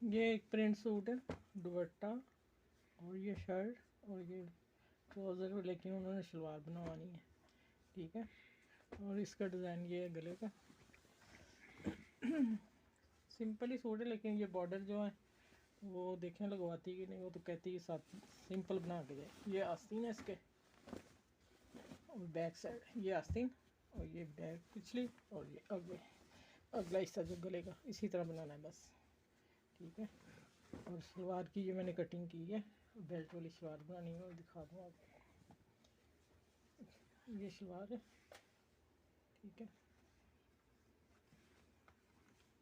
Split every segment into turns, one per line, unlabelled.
ये एक print suit है, दुपट्टा और ये शर्ट और ये ट्राउज़र, लेकिन उन्होंने शलवार बनवानी है, ठीक है। और इसका डिज़ाइन ये है गले का। सिंपल ही सूट है, लेकिन ये बॉर्डर जो है वो देखें लगवाती कि नहीं, वो तो कहती है साथ सिंपल बना के जाए। ये आस्तीन है इसके, और बैक साइड ये आस्तीन और ये बैक पिछली और ये आगे अगला हिस्सा जो गले का, इसी तरह बनाना है बस, ठीक है। और सलवार की ये मैंने कटिंग की है, बेल्ट वाली सलवार बनानी है, और दिखा दूँ आपको। ये सलवार है, ठीक है।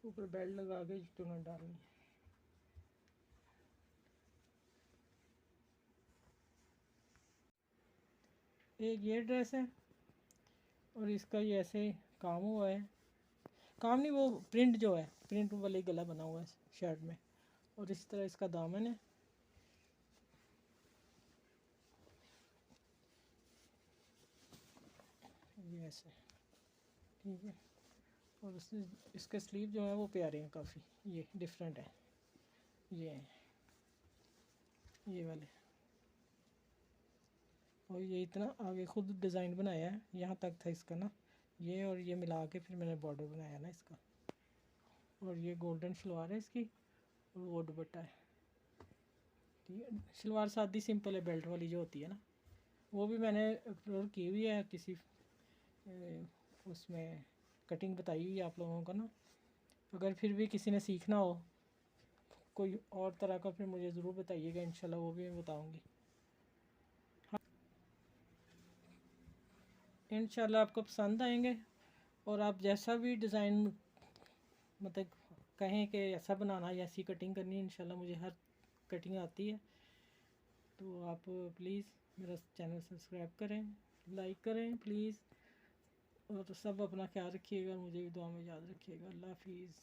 ऊपर बेल्ट लगा के चुनट डालनी है। एक ये ड्रेस है और इसका ये ऐसे काम हुआ है, काम नहीं, वो प्रिंट जो है, प्रिंट वाले गला बना हुआ है शर्ट में, और इस तरह इसका दामन है। ये ऐसे, ठीक है। और इसके स्लीव जो है वो प्यारे हैं काफ़ी, ये डिफरेंट है, ये हैं ये वाले। और ये इतना आगे खुद डिज़ाइन बनाया है, यहाँ तक था इसका ना, ये और ये मिला के फिर मैंने बॉर्डर बनाया ना इसका। और ये गोल्डन शलवार है इसकी, और वो दुपट्टा है, ठीक है। शलवार सादी सिंपल है, बेल्ट वाली जो होती है ना, वो भी मैंने अपलोड की हुई है किसी उसमें, कटिंग बताई हुई है आप लोगों को ना। अगर फिर भी किसी ने सीखना हो कोई और तरह का, फिर मुझे ज़रूर बताइएगा, इंशाल्लाह वो भी मैं बताऊंगी। इंशाल्लाह आपको पसंद आएंगे, और आप जैसा भी डिज़ाइन मतलब कहें कि ऐसा बनाना या ऐसी कटिंग करनी है, इंशाल्लाह मुझे हर कटिंग आती है। तो आप प्लीज़ मेरा चैनल सब्सक्राइब करें, लाइक करें प्लीज़, और सब अपना ख्याल रखिएगा, मुझे भी दुआ में याद रखिएगा। अल्लाह हाफिज़।